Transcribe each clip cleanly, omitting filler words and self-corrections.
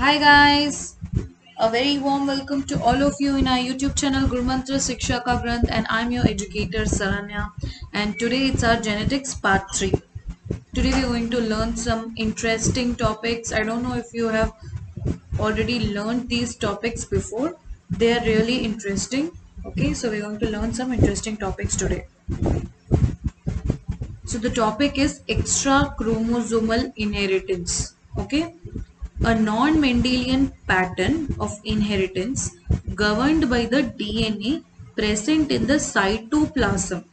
Hi guys, a very warm welcome to all of you in our YouTube channel Gurmantra Shiksha Ka Granth, and I'm your educator Saranya, and today it's our genetics part 3. Today we're going to learn some interesting topics. I don't know if you have already learned these topics before. They are really interesting. Okay, so we're going to learn some interesting topics today. So the topic is extra chromosomal inheritance. Okay, a non-Mendelian pattern of inheritance governed by the DNA present in the cytoplasm.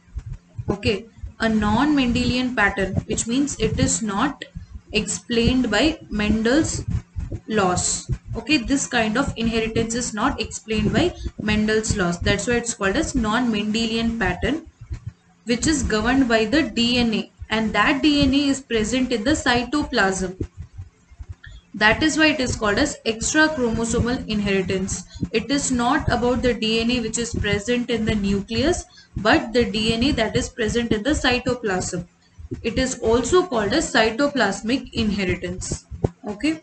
Okay, a non-Mendelian pattern, which means it is not explained by Mendel's laws. Okay, this kind of inheritance is not explained by Mendel's laws. That's why it's called as non-Mendelian pattern, which is governed by the DNA, and that DNA is present in the cytoplasm. That is why it is called as extra chromosomal inheritance. It is not about the DNA which is present in the nucleus, but the DNA that is present in the cytoplasm. It is also called as cytoplasmic inheritance. Okay.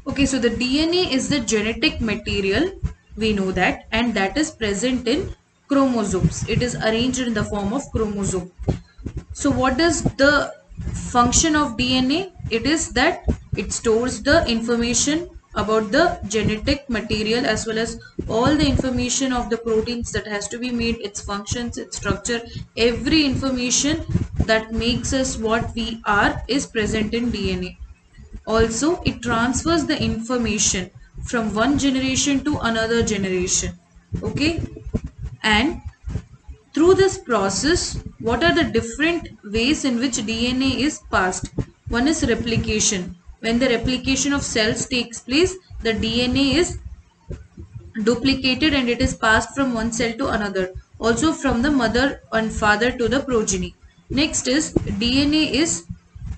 Okay, so the DNA is the genetic material, we know that, and that is present in chromosomes. It is arranged in the form of chromosome. So what is the function of DNA? It is that it stores the information about the genetic material as well as all the information of the proteins that has to be made, its functions, its structure, every information that makes us what we are is present in DNA. Also, it transfers the information from one generation to another generation. Okay, and through this process, what are the different ways in which DNA is passed? One is replication. When the replication of cells takes place, the DNA is duplicated and it is passed from one cell to another. Also from the mother and father to the progeny. Next is DNA is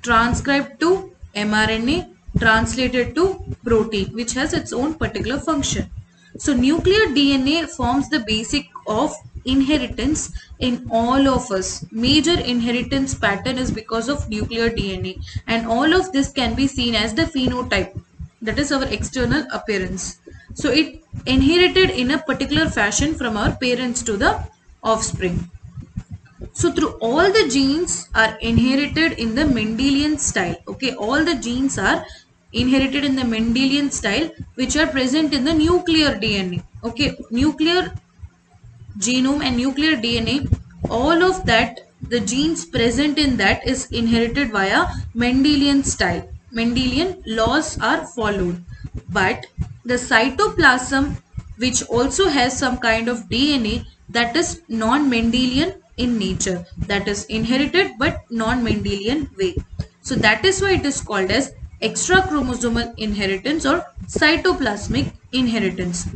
transcribed to mRNA, translated to protein, which has its own particular function. So nuclear DNA forms the basic of inheritance in all of us. Major inheritance pattern is because of nuclear DNA, and all of this can be seen as the phenotype, that is our external appearance. So it inherited in a particular fashion from our parents to the offspring. So through all the genes are inherited in the Mendelian style. Okay, all the genes are inherited in the Mendelian style, which are present in the nuclear DNA. Okay, nuclear genome and nuclear DNA, all of that, the genes present in that is inherited via Mendelian style. Mendelian laws are followed. But the cytoplasm, which also has some kind of DNA, that is non-Mendelian in nature, that is inherited but non-Mendelian way. So that is why it is called as extra chromosomal inheritance or cytoplasmic inheritance.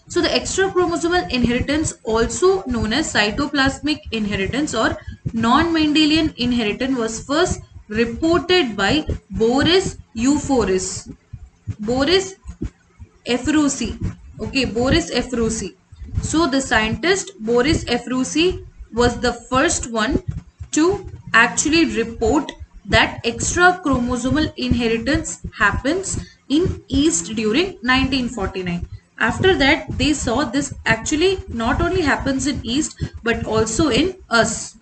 So the extra chromosomal inheritance, also known as cytoplasmic inheritance or non-Mendelian inheritance, was first reported by Boris Euphorus. Boris Efrusi. Okay, Boris Efrusi. So the scientist Boris Efrusi was the first one to actually report that extra chromosomal inheritance happens in East during 1949. After that, they saw this actually not only happens in East but also in us.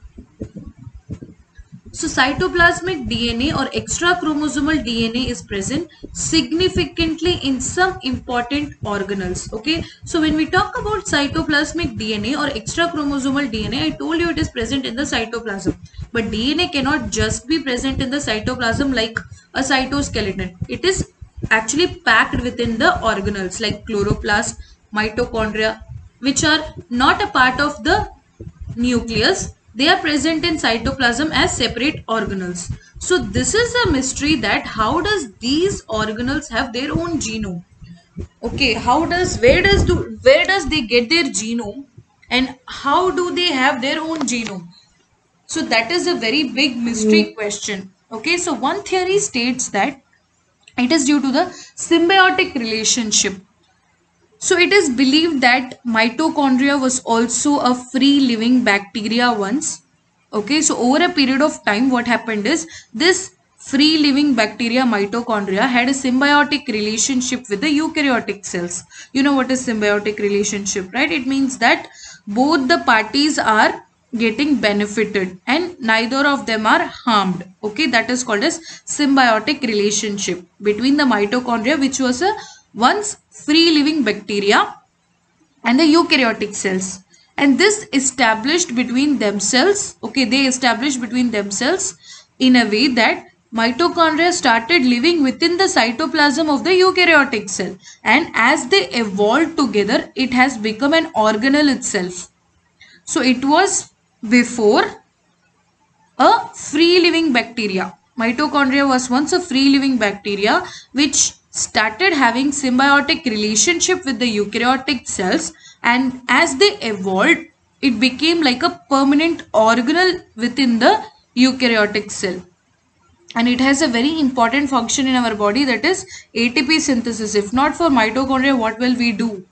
So cytoplasmic DNA or extra chromosomal DNA is present significantly in some important organelles. Okay, so when we talk about cytoplasmic DNA or extra chromosomal DNA, I told you it is present in the cytoplasm. But DNA cannot just be present in the cytoplasm like a cytoskeleton. It is actually packed within the organelles like chloroplast, mitochondria, which are not a part of the nucleus. They are present in cytoplasm as separate organelles. So this is a mystery, that how does these organelles have their own genome? Okay, where does they get their genome, and how do they have their own genome? So that is a very big mystery question. Okay, so one theory states that it is due to the symbiotic relationship. So it is believed that mitochondria was also a free living bacteria once. Okay, so over a period of time, what happened is this free living bacteria mitochondria had a symbiotic relationship with the eukaryotic cells. You know what is symbiotic relationship, right? It means that both the parties are getting benefited and neither of them are harmed. Okay, that is called as symbiotic relationship between the mitochondria, which was a once free living bacteria, and the eukaryotic cells. And this established between themselves, okay, they established between themselves in a way that mitochondria started living within the cytoplasm of the eukaryotic cell, and as they evolved together it has become an organelle itself. So it was before a free living bacteria. Mitochondria was once a free living bacteria which started having symbiotic relationship with the eukaryotic cells, and as they evolved it became like a permanent organelle within the eukaryotic cell, and it has a very important function in our body, that is ATP synthesis. If not for mitochondria, what will we do?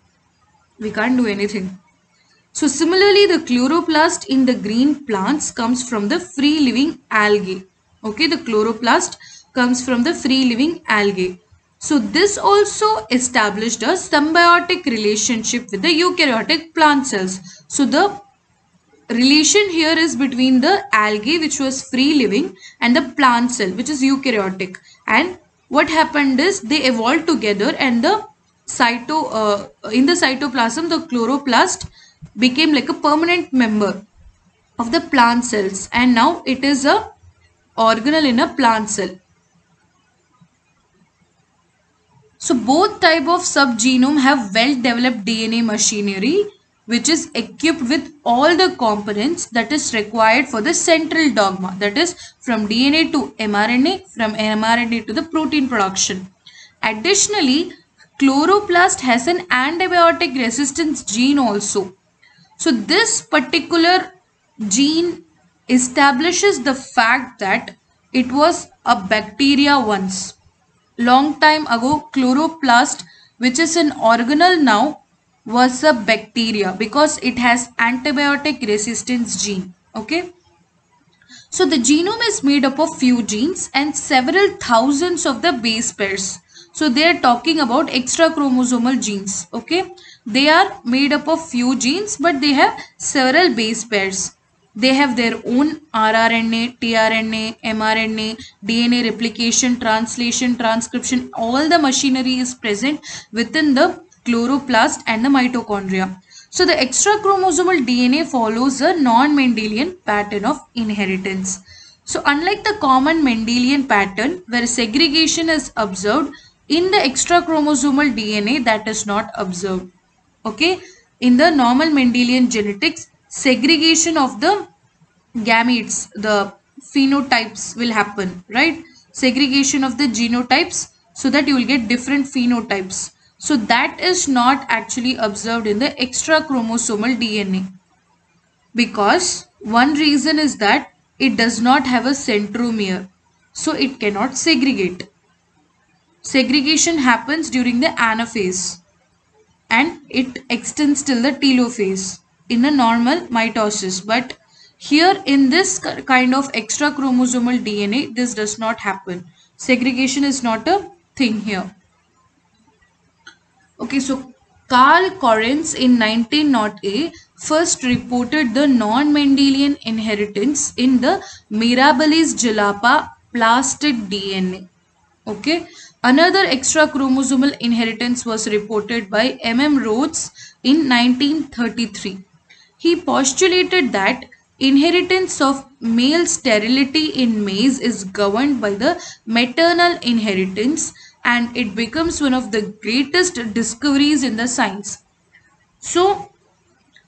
We can't do anything. So similarly, the chloroplast in the green plants comes from the free living algae. Okay, the chloroplast comes from the free living algae. So this also established a symbiotic relationship with the eukaryotic plant cells. So the relation here is between the algae, which was free living, and the plant cell, which is eukaryotic. And what happened is they evolved together, and the in the cytoplasm, the chloroplast became like a permanent member of the plant cells, and now it is a organelle in a plant cell. So both type of subgenome have well developed DNA machinery which is equipped with all the components that is required for the central dogma, that is from DNA to mRNA, from mRNA to the protein production. Additionally, chloroplast has an antibiotic resistance gene also. So this particular gene establishes the fact that it was a bacteria once. Long time ago, chloroplast, which is an organelle now, was a bacteria because it has antibiotic resistance gene. Okay. So the genome is made up of few genes and several thousands of the base pairs. So they are talking about extra chromosomal genes. Okay. They are made up of few genes, but they have several base pairs. They have their own rRNA, tRNA, mRNA, DNA replication, translation, transcription. All the machinery is present within the chloroplast and the mitochondria. So the extra chromosomal DNA follows a non-Mendelian pattern of inheritance. So unlike the common Mendelian pattern where segregation is observed, in the extra chromosomal DNA that is not observed. Okay, in the normal Mendelian genetics, segregation of the gametes, the phenotypes will happen, right? Segregation of the genotypes so that you will get different phenotypes. So that is not actually observed in the extra chromosomal DNA, because one reason is that it does not have a centromere, so it cannot segregate. Segregation happens during the anaphase and it extends till the telophase in the normal mitosis, but here in this kind of extra chromosomal DNA this does not happen. Segregation is not a thing here. Okay, so Carl Correns in 1908 first reported the non-Mendelian inheritance in the Mirabilis jalapa plastid DNA. Okay, another extra chromosomal inheritance was reported by M. Rhodes in 1933. He postulated that inheritance of male sterility in maize is governed by the maternal inheritance, and it becomes one of the greatest discoveries in the science. So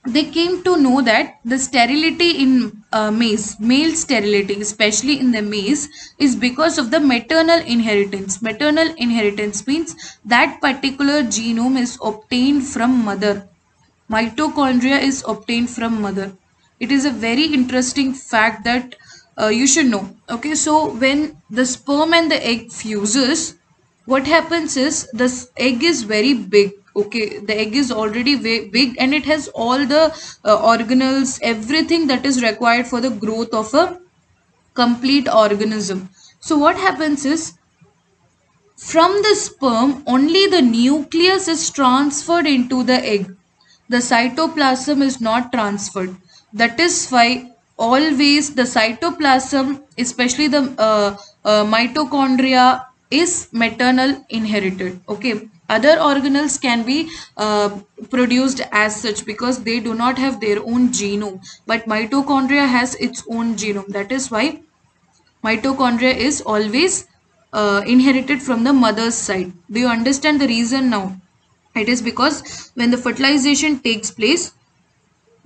they came to know that the sterility in maize, male sterility, especially in the maize, is because of the maternal inheritance. Maternal inheritance means that particular genome is obtained from mother. Mitochondria is obtained from mother. It is a very interesting fact that you should know. Okay, so when the sperm and the egg fuses, what happens is this egg is very big. Okay, the egg is already very big and it has all the organelles, everything that is required for the growth of a complete organism. So what happens is, from the sperm, only the nucleus is transferred into the egg. The cytoplasm is not transferred. That is why always the cytoplasm, especially the mitochondria, is maternal inherited. Okay. Other organelles can be produced as such because they do not have their own genome. But mitochondria has its own genome. That is why mitochondria is always inherited from the mother's side. Do you understand the reason now? It is because when the fertilization takes place,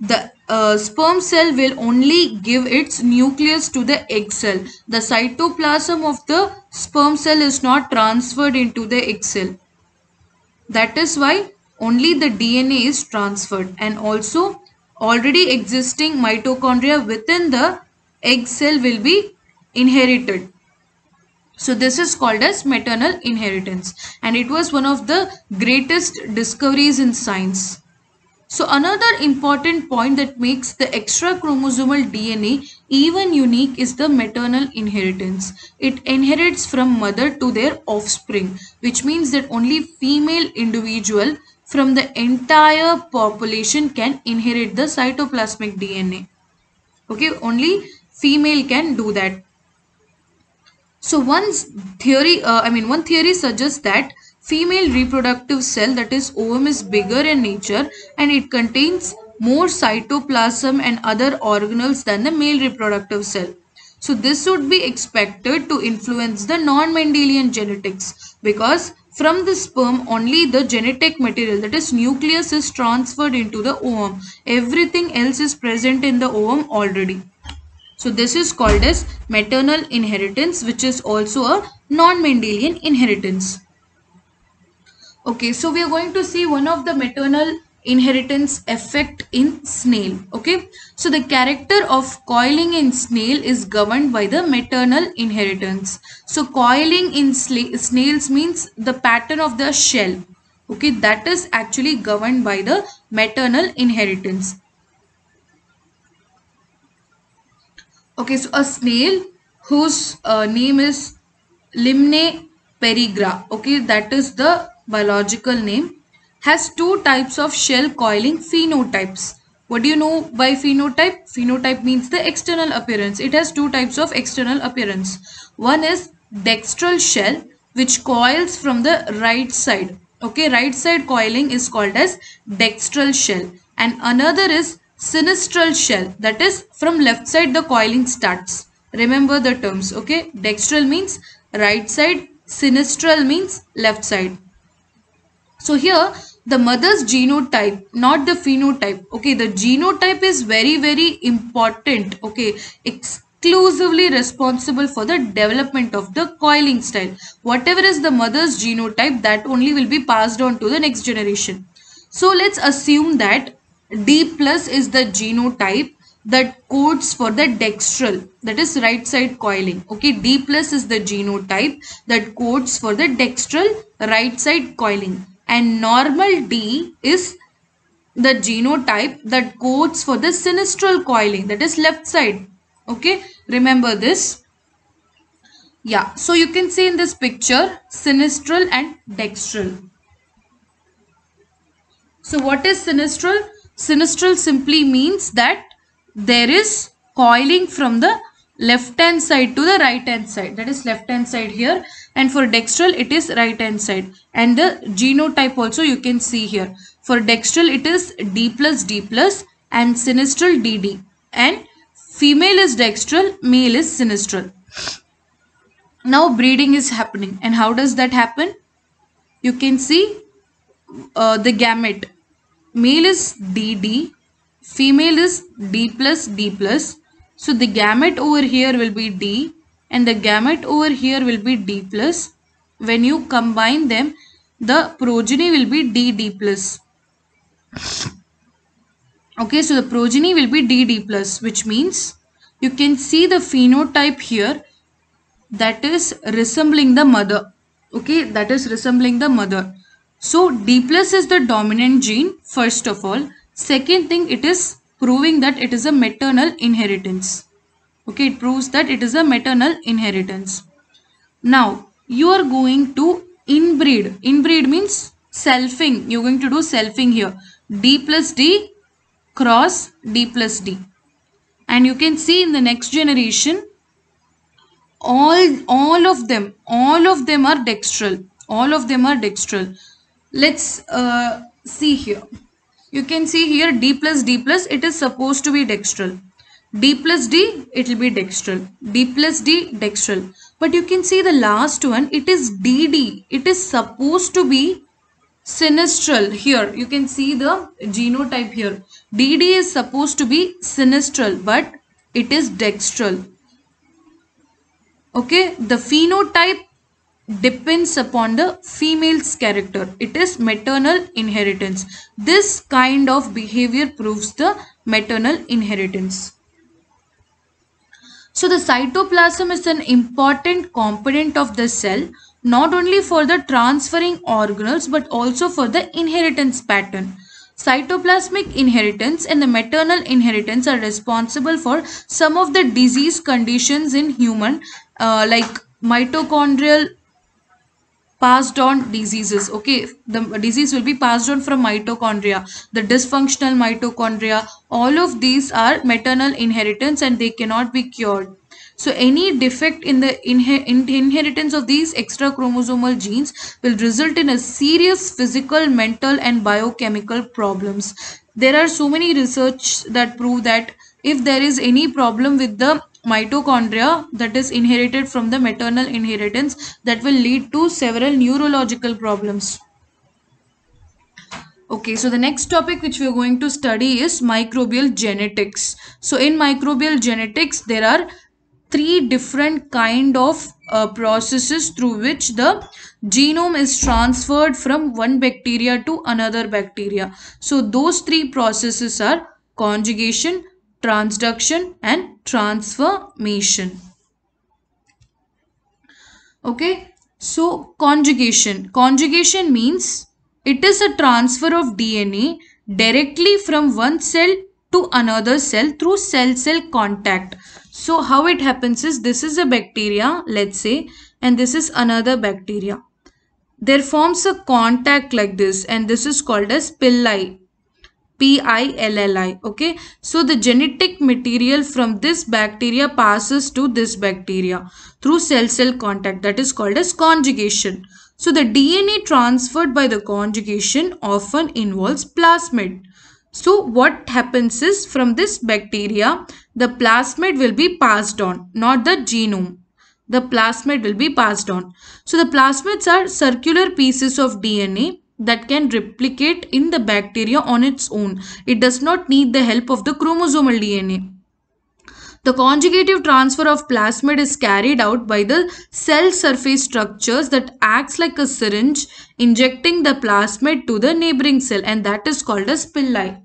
the sperm cell will only give its nucleus to the egg cell. The cytoplasm of the sperm cell is not transferred into the egg cell. That is why only the DNA is transferred, and also already existing mitochondria within the egg cell will be inherited. So this is called as maternal inheritance, and it was one of the greatest discoveries in science. So another important point that makes the extra chromosomal DNA even unique is the maternal inheritance. It inherits from mother to their offspring, which means that only female individual from the entire population can inherit the cytoplasmic DNA. Okay, only female can do that. So one theory suggests that female reproductive cell, that is ovum, is bigger in nature and it contains more cytoplasm and other organelles than the male reproductive cell. So this would be expected to influence the non-Mendelian genetics, because from the sperm only the genetic material, that is nucleus, is transferred into the ovum. Everything else is present in the ovum already. So this is called as maternal inheritance, which is also a non-Mendelian inheritance. Okay, so we are going to see one of the maternal inheritance effect in snail. Okay, so the character of coiling in snail is governed by the maternal inheritance. So coiling in snails means the pattern of the shell. Okay, that is actually governed by the maternal inheritance. Okay, so a snail whose name is Limne perigra, okay, that is the biological name, has two types of shell coiling phenotypes. What do you know by phenotype? Phenotype means the external appearance. It has two types of external appearance. One is dextral shell, which coils from the right side. Okay, right side coiling is called as dextral shell, and another is sinistral shell, that is from left side the coiling starts. Remember the terms. Okay, dextral means right side, sinistral means left side. So here the mother's genotype, not the phenotype. Okay, the genotype is very important. Okay, exclusively responsible for the development of the coiling style. Whatever is the mother's genotype, that only will be passed on to the next generation. So let's assume that D plus is the genotype that codes for the dextral, that is right side coiling. Okay, D plus is the genotype that codes for the dextral right side coiling, and normal D is the genotype that codes for the sinistral coiling, that is left side. Okay, remember this. Yeah, so you can see in this picture sinistral and dextral. So what is sinistral? Sinistral simply means that there is coiling from the left hand side to the right hand side, that is left hand side here, and for dextral it is right hand side. And the genotype also you can see here. For dextral it is D plus and sinistral DD, and female is dextral, male is sinistral. Now breeding is happening, and how does that happen? You can see the gamete. Male is DD, female is D plus. So the gamete over here will be D and the gamete over here will be D plus. When you combine them, the progeny will be DD plus. Okay, so the progeny will be DD plus, which means you can see the phenotype here, that is resembling the mother. Okay, that is resembling the mother. So D plus is the dominant gene, first of all. Second thing, it is proving that it is a maternal inheritance. Okay, it proves that it is a maternal inheritance. Now you are going to inbreed. Inbreed means selfing. You're going to do selfing here. D plus D cross D plus D. And you can see in the next generation, all of them are dextral. All of them are dextral. Let's see here. You can see here D plus D plus, it is supposed to be dextral. D plus D, it will be dextral. D plus D, dextral. But you can see the last one, it is DD. It is supposed to be sinistral. Here you can see the genotype here. DD is supposed to be sinistral, but it is dextral. Okay, the phenotype depends upon the female's character. It is maternal inheritance. This kind of behavior proves the maternal inheritance. So the cytoplasm is an important component of the cell, not only for the transferring organelles but also for the inheritance pattern. Cytoplasmic inheritance and the maternal inheritance are responsible for some of the disease conditions in human, like mitochondrial passed on diseases. Okay, the disease will be passed on from mitochondria, the dysfunctional mitochondria. All of these are maternal inheritance and they cannot be cured. So any defect in the inheritance of these extra chromosomal genes will result in a serious physical, mental and biochemical problems. There are so many research that prove that if there is any problem with the mitochondria that is inherited from the maternal inheritance, that will lead to several neurological problems. Okay, so the next topic which we are going to study is microbial genetics. So in microbial genetics, there are three different kind of processes through which the genome is transferred from one bacteria to another bacteria. So those three processes are conjugation, transduction and transformation. Okay, so conjugation means it is a transfer of DNA directly from one cell to another cell through cell-cell contact. So how it happens is, this is a bacteria, let's say, and this is another bacteria. There forms a contact like this, and this is called as pili. Pilli. Okay, so the genetic material from this bacteria passes to this bacteria through cell-cell contact, that is called as conjugation. So the DNA transferred by the conjugation often involves plasmid. So what happens is, from this bacteria, the plasmid will be passed on, not the genome. The plasmid will be passed on. So the plasmids are circular pieces of DNA that can replicate in the bacteria on its own. It does not need the help of the chromosomal DNA. The conjugative transfer of plasmid is carried out by the cell surface structures that acts like a syringe, injecting the plasmid to the neighboring cell, and that is called as pili.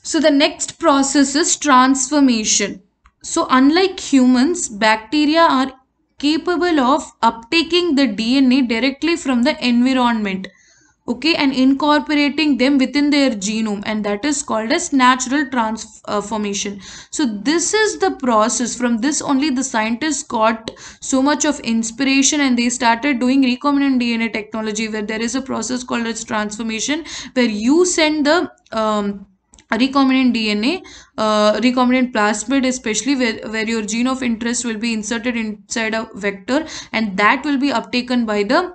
So the next process is transformation. So unlike humans, bacteria are capable of uptaking the DNA directly from the environment, okay, and incorporating them within their genome, and that is called as natural transformation. So this is the process. From this only the scientists got so much of inspiration and they started doing recombinant DNA technology, where there is a process called as transformation, where you send the recombinant DNA, recombinant plasmid especially, where your gene of interest will be inserted inside a vector, and that will be uptaken by the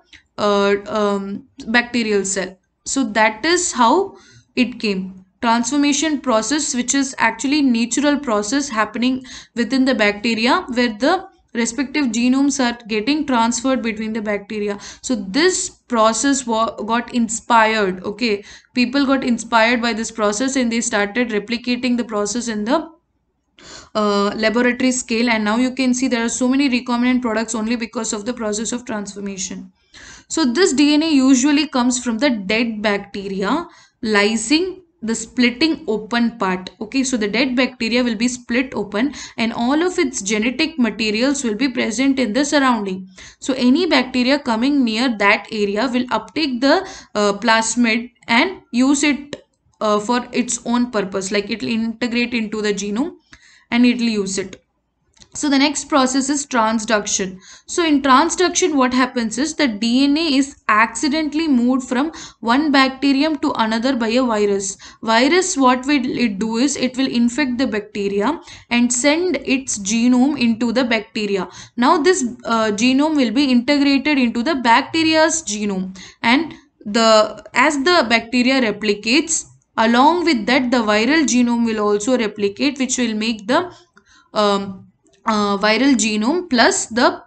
bacterial cell. So that is how it came. Transformation process, which is actually natural process happening within the bacteria, where the respective genomes are getting transferred between the bacteria. So this process got inspired. Okay, people got inspired by this process and they started replicating the process in the laboratory scale, and now you can see there are so many recombinant products only because of the process of transformation. So this DNA usually comes from the dead bacteria, lysing the splitting open part. Okay, so the dead bacteria will be split open and all of its genetic materials will be present in the surrounding. So any bacteria coming near that area will uptake the plasmid and use it for its own purpose, like it will integrate into the genome and it will use it. So the next process is transduction. So in transduction, what happens is the DNA is accidentally moved from one bacterium to another by a virus. Virus, what will it do is it will infect the bacteria and send its genome into the bacteria. Now this genome will be integrated into the bacteria's genome, and the as the bacteria replicates, along with that the viral genome will also replicate, which will make the viral genome plus the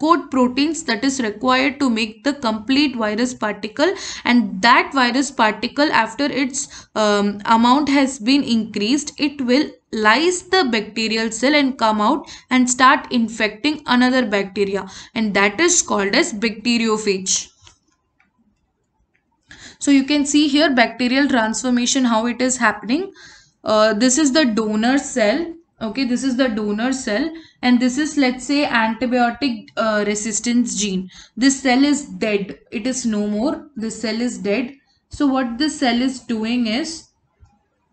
code proteins that is required to make the complete virus particle. And that virus particle, after its amount has been increased, it will lyse the bacterial cell and come out and start infecting another bacteria, and that is called as bacteriophage. So you can see here bacterial transformation, how it is happening. This is the donor cell. Okay, this is the donor cell, and this is, let's say, antibiotic resistance gene. This cell is dead. It is no more. This cell is dead. So what this cell is doing is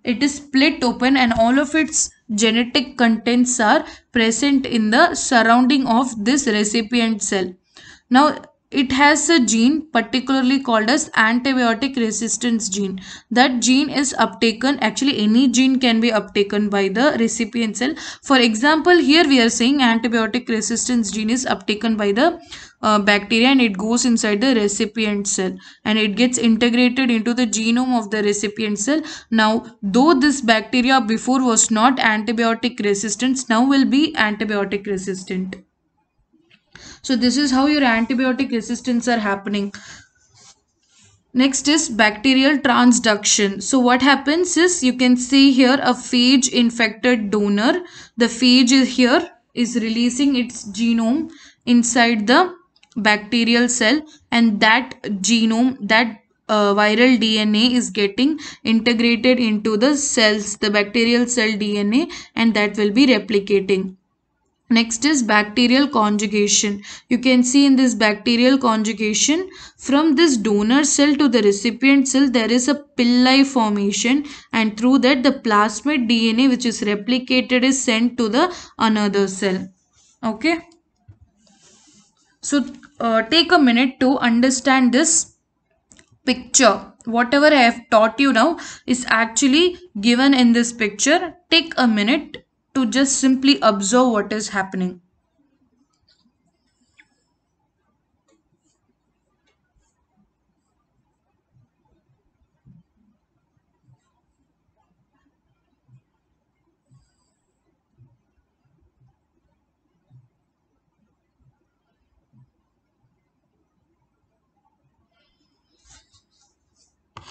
it is split open, and all of its genetic contents are present in the surrounding of this recipient cell. Now it has a gene particularly called as antibiotic resistance gene. That gene is uptaken, actually any gene can be uptaken by the recipient cell. For example, here we are saying antibiotic resistance gene is uptaken by the bacteria, and it goes inside the recipient cell and it gets integrated into the genome of the recipient cell. Now though this bacteria before was not antibiotic resistant, now will be antibiotic resistant. So this is how your antibiotic resistance are happening. Next is bacterial transduction. So what happens is, you can see here a phage infected donor. The phage is here is releasing its genome inside the bacterial cell, and that genome, that viral DNA is getting integrated into the cells, the bacterial cell DNA, and that will be replicating. Next is bacterial conjugation. You can see in this bacterial conjugation, from this donor cell to the recipient cell, there is a pill-like formation, and through that the plasmid DNA which is replicated is sent to the another cell. Okay. So take a minute to understand this picture. Whatever I have taught you now is actually given in this picture. Take a minute to just simply observe what is happening.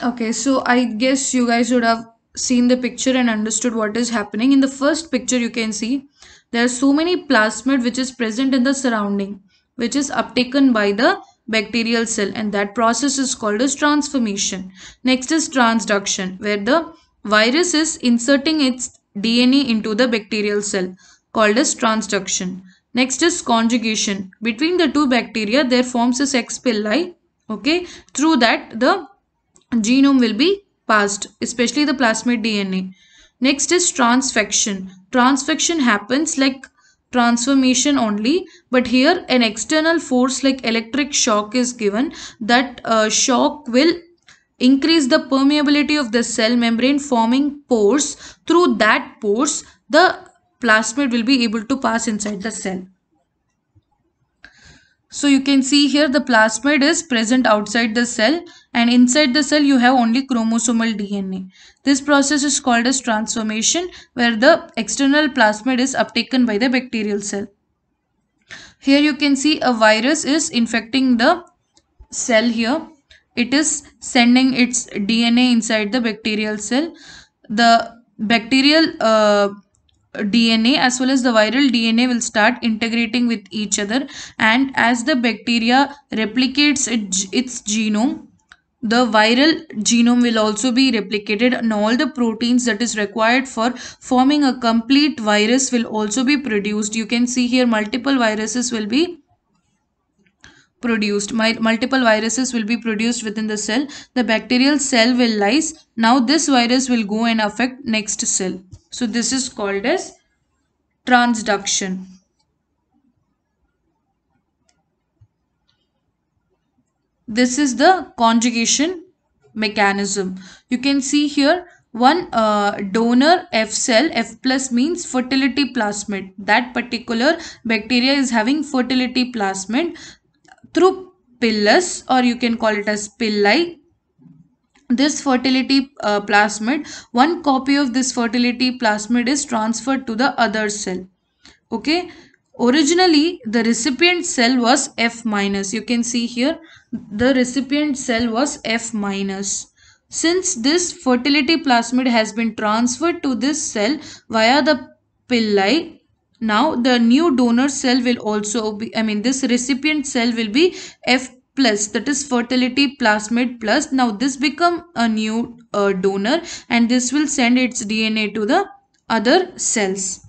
Okay, so I guess you guys would have seen the picture and understood what is happening. In the first picture, you can see there are so many plasmid which is present in the surrounding, which is uptaken by the bacterial cell, and that process is called as transformation. Next is transduction, where the virus is inserting its DNA into the bacterial cell, called as transduction. Next is conjugation. Between the two bacteria, there forms a sex pili. Okay, through that the genome will be passed, especially the plasmid DNA. Next is transfection. Transfection happens like transformation only, but here an external force like electric shock is given. That shock will increase the permeability of the cell membrane, forming pores. Through that pores, the plasmid will be able to pass inside the cell. So you can see here the plasmid is present outside the cell, and inside the cell you have only chromosomal DNA. This process is called as transformation, where the external plasmid is uptaken by the bacterial cell. Here you can see a virus is infecting the cell here. It is sending its DNA inside the bacterial cell. The bacterial DNA as well as the viral DNA will start integrating with each other, and as the bacteria replicates its genome, the viral genome will also be replicated, and all the proteins that is required for forming a complete virus will also be produced. You can see here multiple viruses will be produced. Multiple viruses will be produced within the cell. The bacterial cell will lyse. Now this virus will go and affect next cell. So this is called as transduction. This is the conjugation mechanism. You can see here one donor F cell. F plus means fertility plasmid. That particular bacteria is having fertility plasmid through pilus, or you can call it as pili. This fertility plasmid, one copy of this fertility plasmid is transferred to the other cell. Okay, originally the recipient cell was F minus. You can see here the recipient cell was F minus. Since this fertility plasmid has been transferred to this cell via the pili, now the new donor cell will also be, this recipient cell will be F plus, that is fertility plasmid plus. Now this become a new donor, and this will send its DNA to the other cells.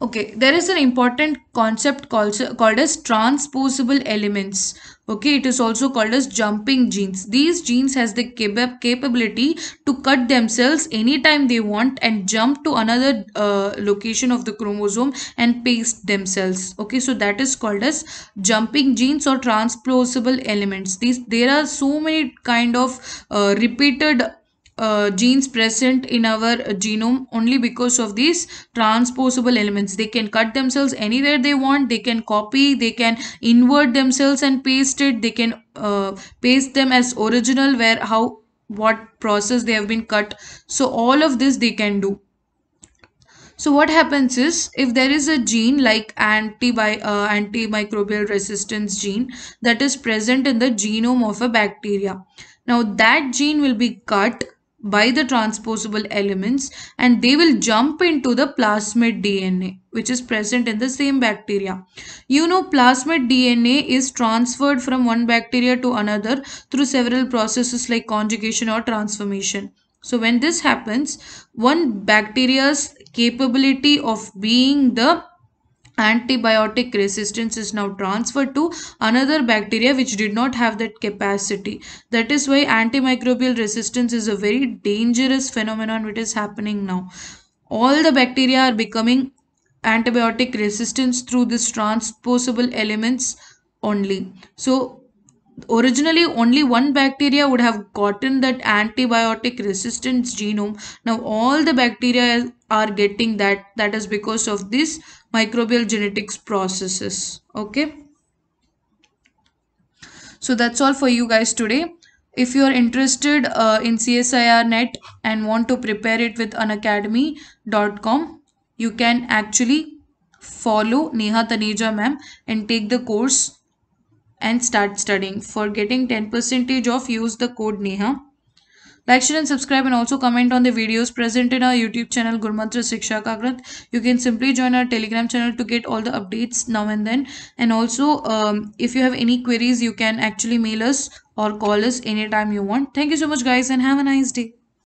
Okay, there is an important concept called as transposable elements. Okay, it is also called as jumping genes. These genes has the capability to cut themselves anytime they want and jump to another location of the chromosome and paste themselves. Okay, so that is called as jumping genes or transposable elements. There are so many kind of repeated genes present in our genome only because of these transposable elements. They can cut themselves anywhere they want, they can copy, they can invert themselves and paste it, they can paste them as original where how what process they have been cut. So all of this they can do. So what happens is, if there is a gene like antimicrobial resistance gene that is present in the genome of a bacteria, now that gene will be cut by the transposable elements and they will jump into the plasmid DNA which is present in the same bacteria. You know, plasmid DNA is transferred from one bacteria to another through several processes like conjugation or transformation. So when this happens, one bacteria's capability of being the antibiotic resistance is now transferred to another bacteria which did not have that capacity. That is why antimicrobial resistance is a very dangerous phenomenon which is happening now. All the bacteria are becoming antibiotic resistance through this transposable elements only. So originally only one bacteria would have gotten that antibiotic resistance genome. Now all the bacteria are getting that is because of this microbial genetics processes. Okay, so that's all for you guys today. If you are interested in CSIR net and want to prepare it with unacademy.com, you can actually follow Neha Taneja ma'am and take the course and start studying. For getting 10% off, use the code Neha. Like, share and subscribe, and also comment on the videos present in our YouTube channel Gurmantra Shiksha Ka Granth. You can simply join our Telegram channel to get all the updates now and then. And also if you have any queries, you can actually mail us or call us anytime you want. Thank you so much guys, and have a nice day.